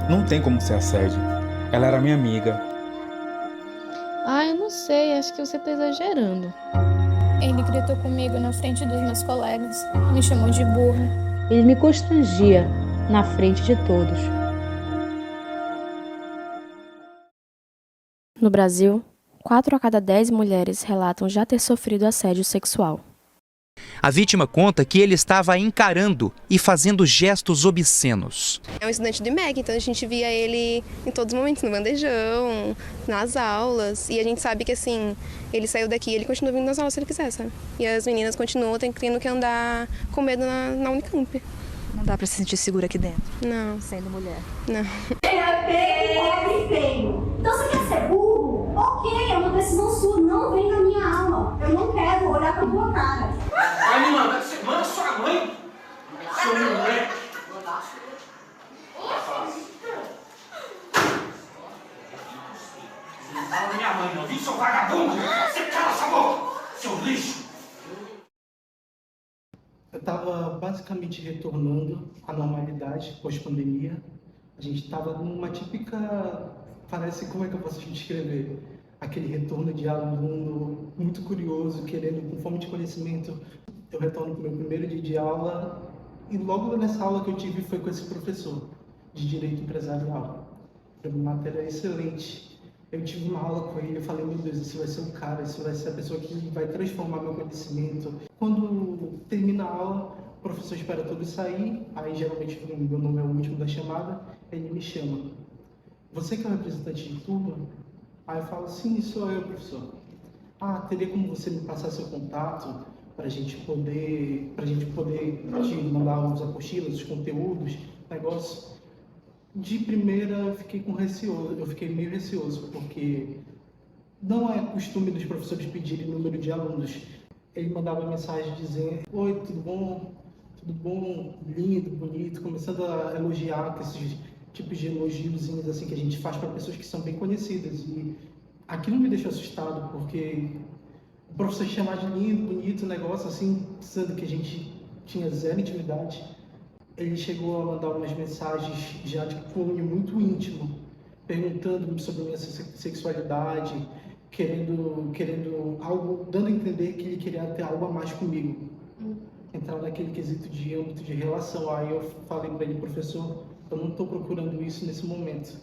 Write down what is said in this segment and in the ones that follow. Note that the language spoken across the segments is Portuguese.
Não tem como ser assédio. Ela era minha amiga. Ah, eu não sei, acho que você tá exagerando. Ele gritou comigo na frente dos meus colegas, me chamou de burra. Ele me constrangia na frente de todos. No Brasil, 4 a cada 10 mulheres relatam já ter sofrido assédio sexual. A vítima conta que ele estava encarando e fazendo gestos obscenos. É um estudante do IMEC, então a gente via ele em todos os momentos, no bandejão, nas aulas. E a gente sabe que, assim, ele saiu daqui e ele continua vindo nas aulas se ele quiser, sabe? E as meninas continuam tendo que andar com medo na Unicamp. Não dá pra se sentir segura aqui dentro? Não. Sendo mulher? Não. É feio. Então você quer ser burro? Ok, é uma decisão sua. Não vem na minha aula. Eu não quero olhar pra tua cara. Vai me mandar, você manda sua mãe. Seu moleque. Não fala da minha mãe não, viu, seu vagabundo? Você cala essa boca, seu lixo. Eu estava basicamente retornando à normalidade pós-pandemia. A gente estava numa típica, parece, como é que eu posso te descrever? Aquele retorno de aluno muito curioso, querendo, com fome de conhecimento. Eu retorno para o meu primeiro dia de aula e logo nessa aula que eu tive foi com esse professor de Direito Empresarial. Foi uma matéria excelente. Eu tive uma aula com ele, eu falei, meu Deus, esse vai ser o cara, esse vai ser a pessoa que vai transformar meu conhecimento. Quando termina a aula, o professor espera todos sair, aí geralmente meu nome é o último da chamada, ele me chama. Você que é o representante de turma? Aí eu falo, sim, sou eu, professor. Ah, teria como você me passar seu contato para a gente poder te mandar os apostilas, os conteúdos, negócio? De primeira eu fiquei meio receoso, porque não é costume dos professores pedirem número de alunos. Ele mandava mensagem dizendo, oi, tudo bom? Tudo bom? Lindo, bonito, começando a elogiar com esses tipos de elogiozinhos assim que a gente faz para pessoas que são bem conhecidas. E aquilo me deixou assustado, porque o professor chamar de lindo, bonito, negócio assim, sendo que a gente tinha zero intimidade. Ele chegou a mandar umas mensagens já de cunho muito íntimo, perguntando sobre minha sexualidade, querendo algo, dando a entender que ele queria ter algo a mais comigo. Entrar naquele quesito de âmbito de relação. Aí eu falei para ele, professor, eu não estou procurando isso nesse momento.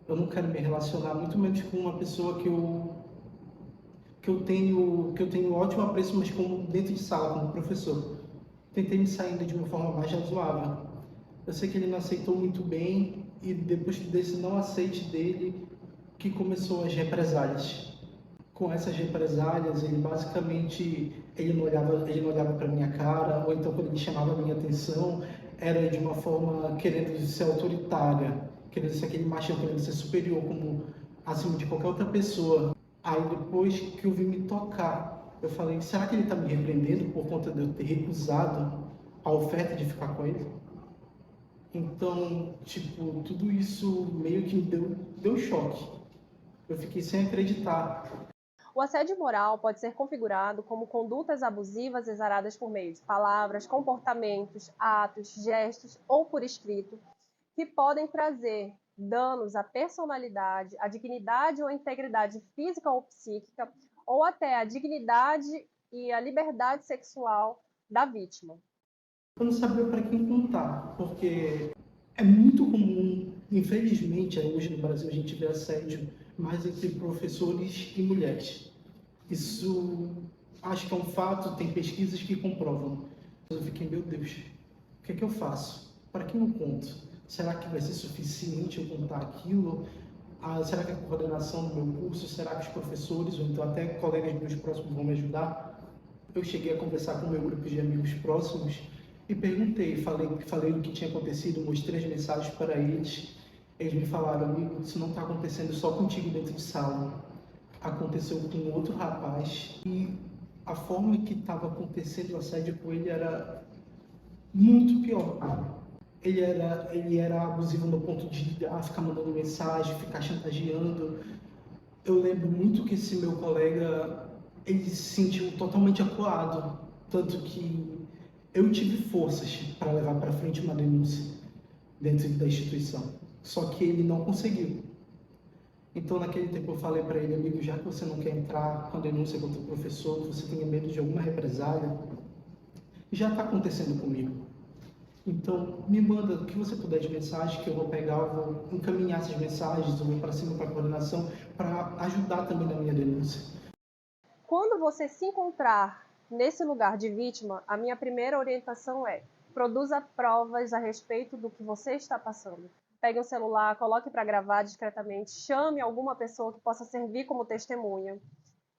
Eu não quero me relacionar, muito menos com uma pessoa que eu tenho ótimo apreço, mas como dentro de sala, como professor. Tentei me sair de uma forma mais razoável. Eu sei que ele não aceitou muito bem e depois desse não aceite dele que começou as represálias. Com essas represálias, ele basicamente ele não olhava para minha cara, ou então quando ele chamava a minha atenção, era de uma forma querendo ser autoritária, querendo ser aquele machão, querendo ser superior, como acima de qualquer outra pessoa. Aí depois que eu vi me tocar, eu falei, será que ele está me repreendendo por conta de eu ter recusado a oferta de ficar com ele? Então, tipo, tudo isso meio que me deu choque. Eu fiquei sem acreditar. O assédio moral pode ser configurado como condutas abusivas exaradas por meio de palavras, comportamentos, atos, gestos ou por escrito, que podem trazer danos à personalidade, à dignidade ou à integridade física ou psíquica, ou até à dignidade e à liberdade sexual da vítima. Eu não sabia para quem contar, porque é muito comum, infelizmente, hoje no Brasil a gente vê assédio mais entre professores e mulheres. Isso acho que é um fato, tem pesquisas que comprovam. Eu fiquei, meu Deus, o que é que eu faço? Para quem eu conto? Será que vai ser suficiente eu contar aquilo? Será que a coordenação do meu curso, será que os professores ou então até colegas meus próximos vão me ajudar? Eu cheguei a conversar com o meu grupo de amigos próximos e perguntei, falei do que tinha acontecido, mostrei as mensagens para eles. Eles me falaram, amigo, isso não está acontecendo só contigo dentro de sala. Aconteceu com outro rapaz e a forma que estava acontecendo o assédio com ele era muito pior. Ele era abusivo no ponto de ficar mandando mensagem, ficar chantageando. Eu lembro muito que esse meu colega, ele se sentiu totalmente acuado, tanto que eu tive forças para levar para frente uma denúncia dentro da instituição. Só que ele não conseguiu. Então, naquele tempo, eu falei para ele, amigo, já que você não quer entrar com a denúncia contra o professor, que você tenha medo de alguma represália, já está acontecendo comigo. Então, me manda o que você puder de mensagem, que eu vou pegar, eu vou encaminhar essas mensagens, eu vou para cima para a coordenação, para ajudar também na minha denúncia. Quando você se encontrar nesse lugar de vítima, a minha primeira orientação é: produza provas a respeito do que você está passando. Pegue o celular, coloque para gravar discretamente, chame alguma pessoa que possa servir como testemunha.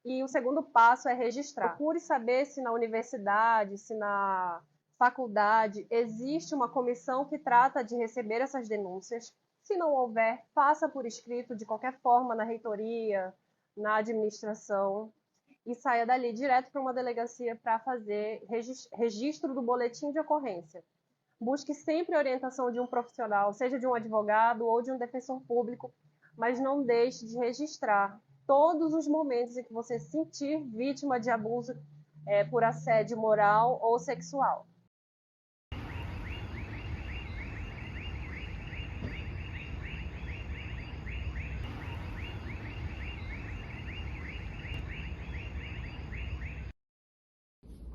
E o segundo passo é registrar. Procure saber se na universidade, se na faculdade existe uma comissão que trata de receber essas denúncias. Se não houver, faça por escrito de qualquer forma na reitoria, na administração, e saia dali direto para uma delegacia para fazer registro do boletim de ocorrência. Busque sempre a orientação de um profissional, seja de um advogado ou de um defensor público, mas não deixe de registrar todos os momentos em que você se sentir vítima de abuso por assédio moral ou sexual.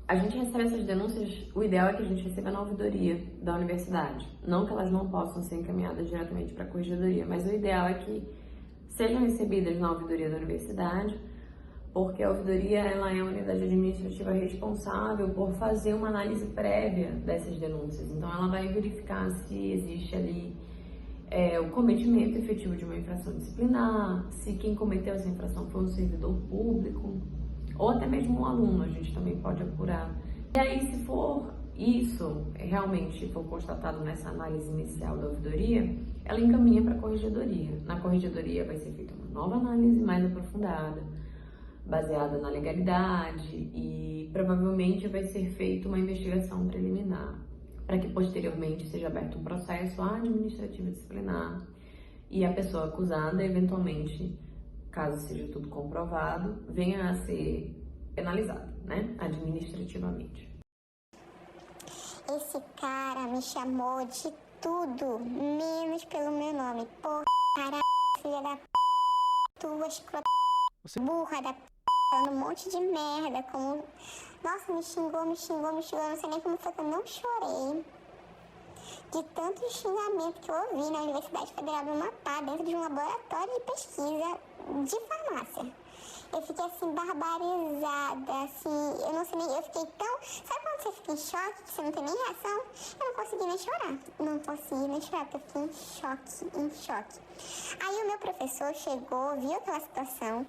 A gente recebe essas denúncias, o ideal é que a gente receba na ouvidoria da universidade. Não que elas não possam ser encaminhadas diretamente para a corregedoria, mas o ideal é que sejam recebidas na ouvidoria da universidade, porque a ouvidoria ela é a unidade administrativa responsável por fazer uma análise prévia dessas denúncias. Então ela vai verificar se existe ali o cometimento efetivo de uma infração disciplinar, se quem cometeu essa infração foi um servidor público, ou até mesmo um aluno, a gente também pode apurar. E aí, se for isso, realmente for constatado nessa análise inicial da ouvidoria, ela encaminha para a corregedoria. Na corregedoria vai ser feita uma nova análise mais aprofundada, baseada na legalidade, e provavelmente vai ser feita uma investigação preliminar, para que posteriormente seja aberto um processo administrativo disciplinar e a pessoa acusada, eventualmente, caso seja tudo comprovado, venha a ser penalizado, né, administrativamente. Esse cara me chamou de tudo, menos pelo meu nome. Porra, caralho, filha da p***, tua escrota, burra da p***, falando um monte de merda, como... Nossa, me xingou, não sei nem como foi que eu não chorei. De tanto xingamento que eu ouvi na Universidade Federal do Amapá, dentro de um laboratório de pesquisa de farmácia. Eu fiquei assim, barbarizada, assim, eu não sei nem, eu fiquei tão... Sabe quando você fica em choque, que você não tem nem reação? Eu não consegui nem chorar, porque eu fiquei em choque. Aí o meu professor chegou, viu aquela situação,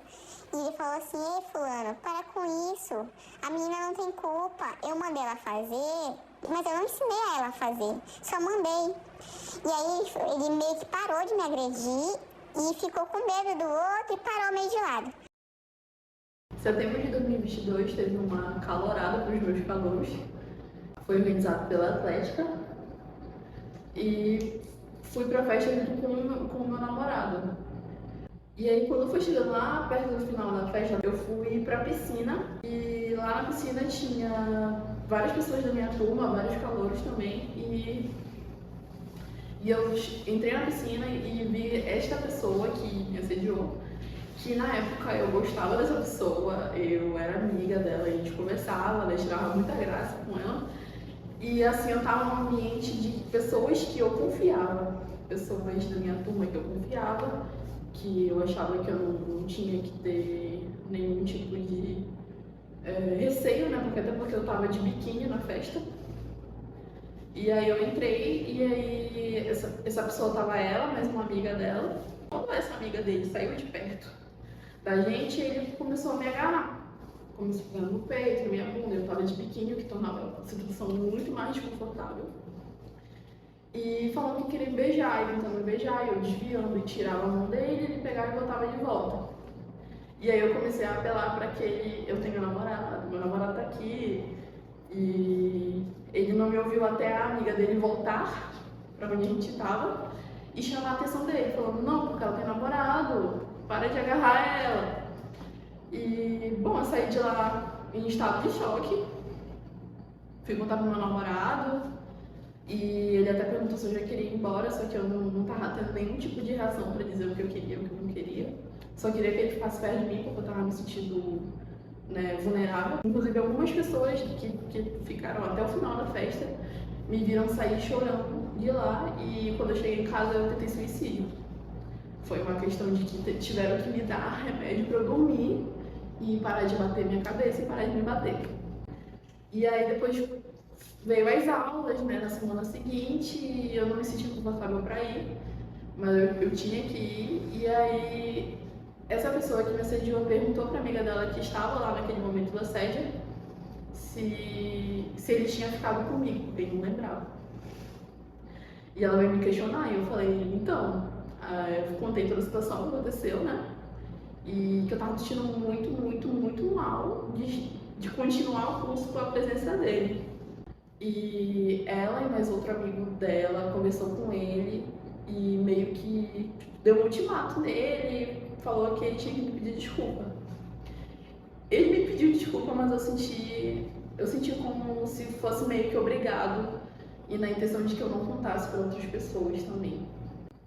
e ele falou assim: ei, fulano, para com isso, a menina não tem culpa, eu mandei ela fazer, mas eu não ensinei a ela fazer, só mandei. E aí ele meio que parou de me agredir e ficou com medo do outro e parou meio de lado. Setembro de 2022 teve uma calorada para os meus calouros. Foi organizado pela Atlética e fui para a festa junto com o meu namorado. E aí, quando eu fui chegando lá perto do final da festa, eu fui para a piscina e lá na piscina tinha várias pessoas da minha turma, vários calouros também, e eu entrei na piscina e vi esta pessoa que me assediou, que na época eu gostava dessa pessoa, eu era amiga dela, a gente conversava, ela tirava muita graça com ela. E assim, eu tava num ambiente de pessoas que eu confiava, pessoas da minha turma que eu confiava, que eu achava que eu não tinha que ter nenhum tipo de receio, né? Até porque eu tava de biquíni na festa. E aí eu entrei e aí essa pessoa tava ela, mais uma amiga dela. Quando essa amiga dele saiu de perto da gente, ele começou a me agarrar. Começou pegando no peito, na minha bunda, eu tava de biquíni, o que tornava a situação muito mais desconfortável. E falando que queria me beijar, e tentando me beijar, e eu desviando e tirava a mão dele, ele pegava e botava de volta. E aí eu comecei a apelar para que eu tenho namorado, meu namorado tá aqui, e ele não me ouviu até a amiga dele voltar para onde a gente tava e chamar a atenção dele, falando: não, porque ela tem namorado, para de agarrar ela. E, bom, eu saí de lá em estado de choque, fui contar pro meu namorado, e ele até perguntou professor já queria ir embora, só que eu não tava tendo nenhum tipo de reação para dizer o que eu queria e o que eu não queria. Só queria que ele ficasse perto de mim, porque eu tava me sentindo, né, vulnerável. Inclusive, algumas pessoas que ficaram até o final da festa me viram sair chorando de lá, e quando eu cheguei em casa eu tentei suicídio. Foi uma questão de que tiveram que me dar remédio para eu dormir e parar de bater minha cabeça e parar de me bater. E aí depois veio as aulas, né, na semana seguinte, e eu não me senti confortável para ir, mas eu tinha que ir. E aí essa pessoa que me assediou perguntou para amiga dela que estava lá naquele momento do assédio se ele tinha ficado comigo, porque ele não lembrava. E ela veio me questionar e eu falei, então, eu contei toda a situação que aconteceu, né? E que eu tava me sentindo muito mal de continuar o curso com a presença dele. E ela e mais outro amigo dela conversou com ele e meio que deu um ultimato nele, falou que ele tinha que me pedir desculpa. Ele me pediu desculpa, mas eu senti como se fosse meio que obrigado, e na intenção de que eu não contasse para outras pessoas também.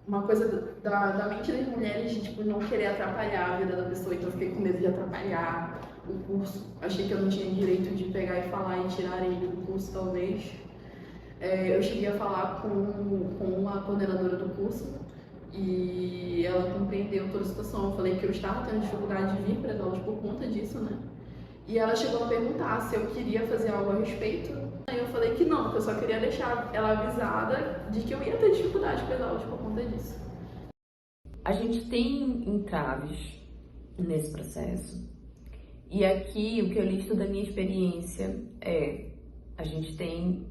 Uma coisa da mente das mulheres de tipo, não querer atrapalhar a vida da pessoa, então eu fiquei com medo de atrapalhar o curso. Achei que eu não tinha direito de pegar e falar e tirar ele do curso, talvez. Eu cheguei a falar com a coordenadora do curso e ela compreendeu toda a situação. Eu falei que eu estava tendo dificuldade de vir para as aulas por conta disso, né? E ela chegou a perguntar se eu queria fazer algo a respeito. Aí eu falei que não, que eu só queria deixar ela avisada de que eu ia ter dificuldade para as aulas por conta disso. A gente tem entraves nesse processo. E aqui, o que eu listo da minha experiência a gente tem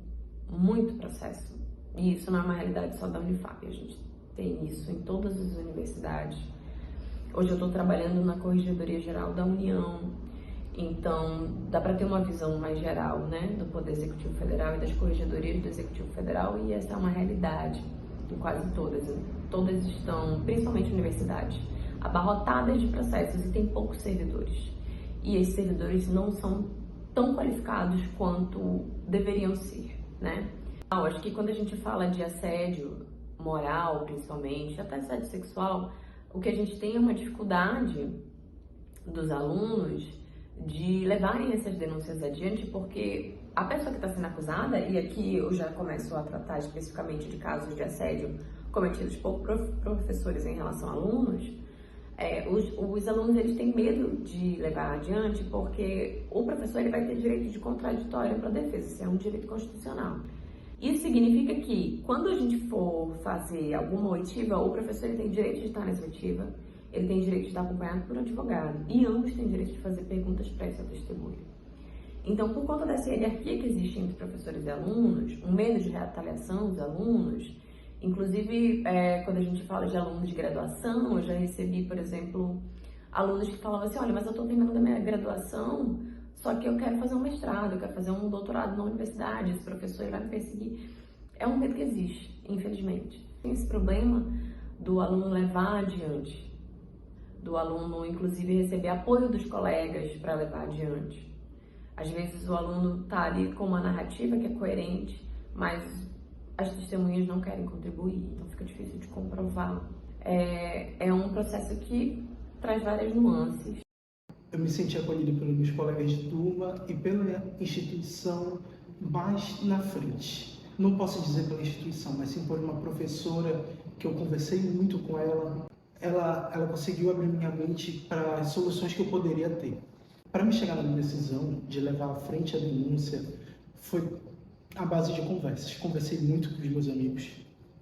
muito processo. E isso não é uma realidade só da Unifap, a gente tem isso em todas as universidades. Hoje eu estou trabalhando na Corregedoria Geral da União, então dá para ter uma visão mais geral, né, do Poder Executivo Federal e das corregedorias do Executivo Federal, e essa é uma realidade em quase todas. Todas estão, principalmente universidades, abarrotadas de processos e tem poucos servidores. E esses servidores não são tão qualificados quanto deveriam ser, né? Eu acho que quando a gente fala de assédio moral, principalmente, até assédio sexual, o que a gente tem é uma dificuldade dos alunos de levarem essas denúncias adiante, porque a pessoa que está sendo acusada, e aqui eu já começo a tratar especificamente de casos de assédio cometidos por professores em relação a alunos, os alunos eles têm medo de levar adiante porque o professor ele vai ter direito de contraditório para a defesa, isso é um direito constitucional. Isso significa que quando a gente for fazer alguma oitiva, o professor ele tem direito de estar nessa oitiva, ele tem direito de estar acompanhado por um advogado, e ambos têm direito de fazer perguntas prévias ao testemunho. Então, por conta dessa hierarquia que existe entre professores e alunos, um medo de retaliação dos alunos, inclusive quando a gente fala de alunos de graduação, eu já recebi, por exemplo, alunos que falavam assim, olha, mas eu estou terminando a minha graduação, só que eu quero fazer um mestrado, eu quero fazer um doutorado na universidade, esse professor ele vai me perseguir. É um medo que existe, infelizmente. Tem esse problema do aluno levar adiante, do aluno, inclusive, receber apoio dos colegas para levar adiante. Às vezes o aluno está ali com uma narrativa que é coerente, mas as testemunhas não querem contribuir, então fica difícil de comprovar. É um processo que traz várias nuances. Eu me senti acolhido pelos meus colegas de turma e pela instituição mais na frente. Não posso dizer pela instituição, mas sim por uma professora que eu conversei muito com ela. Ela conseguiu abrir minha mente para as soluções que eu poderia ter. Para me chegar na decisão de levar à frente a denúncia, foi à base de conversas. Conversei muito com os meus amigos,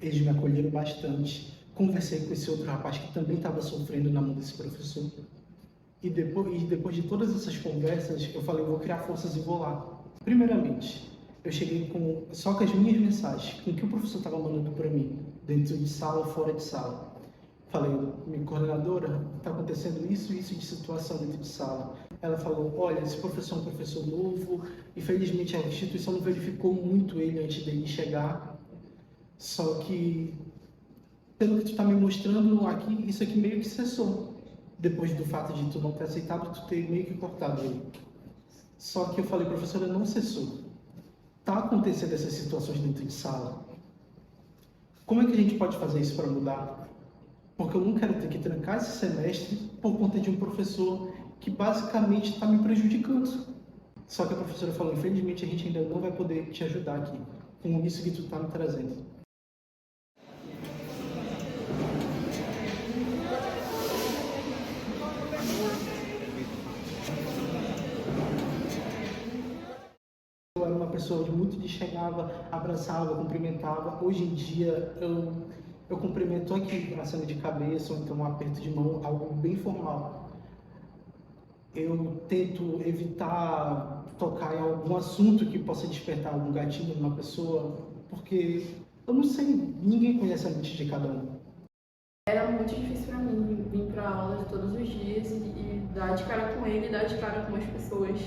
eles me acolheram bastante. Conversei com esse outro rapaz que também estava sofrendo na mão desse professor. E depois de todas essas conversas, eu falei, vou criar forças e vou lá. Primeiramente, eu cheguei só com as minhas mensagens, com o que o professor estava mandando para mim, dentro de sala ou fora de sala. Falei, minha coordenadora, está acontecendo isso de situação dentro de sala. Ela falou, olha, esse professor é um professor novo, infelizmente a instituição não verificou muito ele antes dele chegar, só que, pelo que tu está me mostrando aqui, isso aqui meio que cessou, depois do fato de tu não ter aceitado, tu ter meio que cortado ele. Só que eu falei, professora, não cessou. Está acontecendo essas situações dentro de sala. Como é que a gente pode fazer isso para mudar? Porque eu não quero ter que trancar esse semestre por conta de um professor que basicamente está me prejudicando. Só que a professora falou, infelizmente a gente ainda não vai poder te ajudar aqui com isso que tu está me trazendo. Eu era uma pessoa muito chegava, abraçava, cumprimentava. Hoje em dia eu cumprimento aqui, aceno de cabeça ou então um aperto de mão, algo bem formal. Eu tento evitar tocar em algum assunto que possa despertar algum gatilho numa pessoa, porque eu não sei, ninguém conhece a mente de cada um. Era muito difícil para mim vir para aula de todos os dias e dar de cara com ele, dar de cara com as pessoas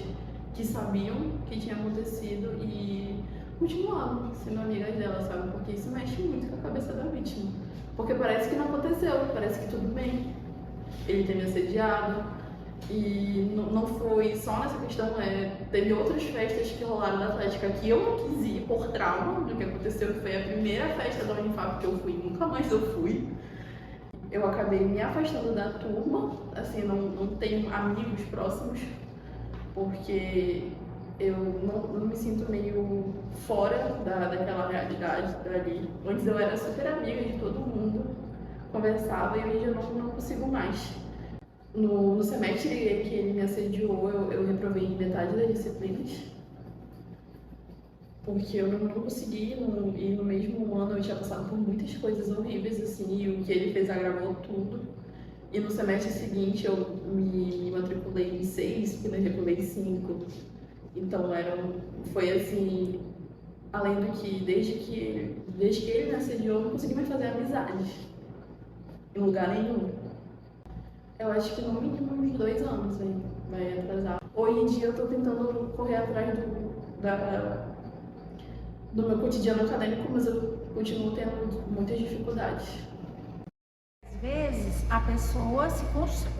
que sabiam o que tinha acontecido e continuavam sendo amigas dela, sabe? Porque isso mexe muito com a cabeça da vítima. Porque parece que não aconteceu, parece que tudo bem. Ele ter me assediado e não foi só nessa questão, teve outras festas que rolaram da Atlética que eu não quis ir por trauma do que aconteceu, que foi a primeira festa da Unifap que eu fui, nunca mais eu fui. Eu acabei me afastando da turma, assim, não tenho amigos próximos, porque eu não me sinto meio fora daquela realidade dali. Antes eu era super amiga de todo mundo, conversava e hoje eu não consigo mais. No semestre que ele me assediou, eu reprovei em metade das disciplinas, porque eu não consegui, e no mesmo ano eu tinha passado por muitas coisas horríveis, assim, e o que ele fez agravou tudo. E no semestre seguinte eu me matriculei em 6 disciplinas, reprovei em 5. Então foi assim, além do que desde que ele me assediou, eu não consegui mais fazer amizades em lugar nenhum. Eu acho que no mínimo uns 2 anos vai atrasar. Hoje em dia eu tô tentando correr atrás do meu cotidiano acadêmico, mas eu continuo tendo muitas dificuldades. Às vezes a pessoa,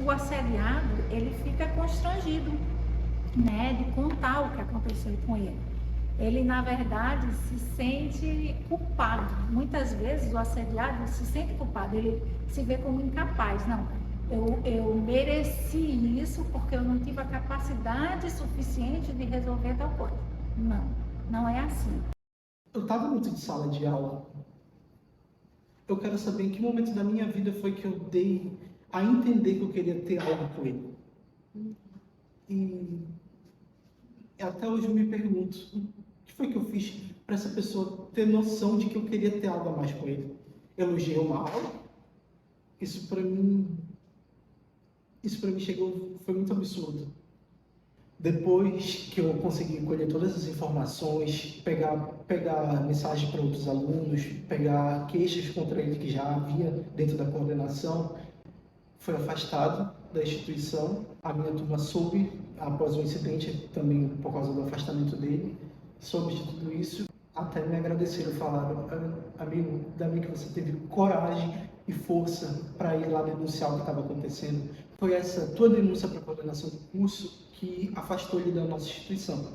o assediado, ele fica constrangido, né, de contar o que aconteceu com ele. Ele, na verdade, se sente culpado. Muitas vezes o assediado se sente culpado, ele se vê como incapaz. Não, eu mereci isso porque eu não tive a capacidade suficiente de resolver tal coisa. Não é assim. Eu estava muito de sala de aula. Eu quero saber em que momento da minha vida foi que eu dei a entender que eu queria ter algo com ele. E até hoje eu me pergunto, o que foi que eu fiz para essa pessoa ter noção de que eu queria ter algo a mais com ele? Elogiei uma aula? Isso para mim foi muito absurdo. Depois que eu consegui colher todas as informações, pegar mensagem para outros alunos, pegar queixas contra ele que já havia dentro da coordenação, foi afastado da instituição. A minha turma soube, após o incidente, também por causa do afastamento dele, soube de tudo isso. Até me agradeceram, falaram, amigo, ainda bem que você teve coragem e força para ir lá denunciar o que estava acontecendo. Foi essa tua denúncia para a coordenação do curso que afastou ele da nossa instituição.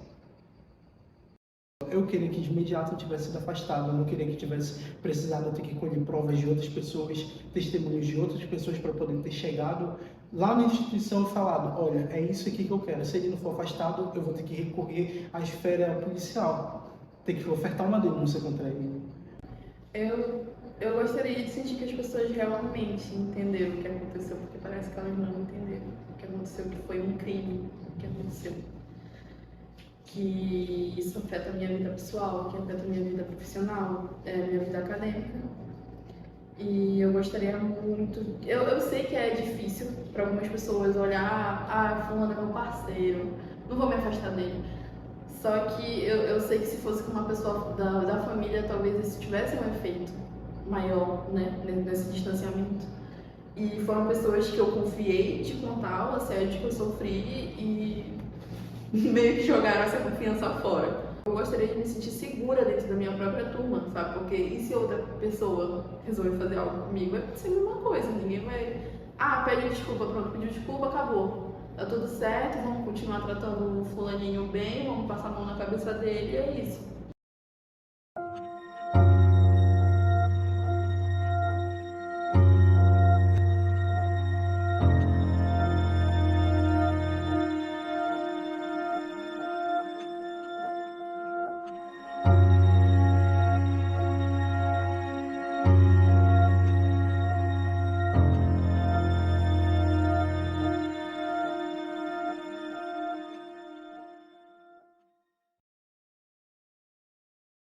Eu queria que de imediato eu tivesse sido afastado, eu não queria que tivesse precisado eu ter que colher provas de outras pessoas, testemunhos de outras pessoas para poder ter chegado lá na instituição e falado, olha, é isso aqui que eu quero, se ele não for afastado, eu vou ter que recorrer à esfera policial, ter que ofertar uma denúncia contra ele. Eu gostaria de sentir que as pessoas realmente entenderam o que aconteceu, porque parece que elas não entenderam o que aconteceu, que foi um crime, o que aconteceu. Que isso afeta a minha vida pessoal, que afeta a minha vida profissional, a minha vida acadêmica. E eu gostaria muito... Eu sei que é difícil para algumas pessoas olhar, fulano é meu parceiro, não vou me afastar dele. Só que eu sei que se fosse com uma pessoa da família, talvez isso tivesse um efeito maior, né, nesse distanciamento. E foram pessoas que eu confiei de contar o assédio que eu sofri e meio que jogaram essa confiança fora. Eu gostaria de me sentir segura dentro da minha própria turma, sabe? Porque e se outra pessoa resolver fazer algo comigo, é sempre uma coisa, ninguém vai... pede desculpa, pronto, pediu desculpa, acabou. Tá tudo certo, vamos continuar tratando o fulaninho bem, vamos passar a mão na cabeça dele, e é isso.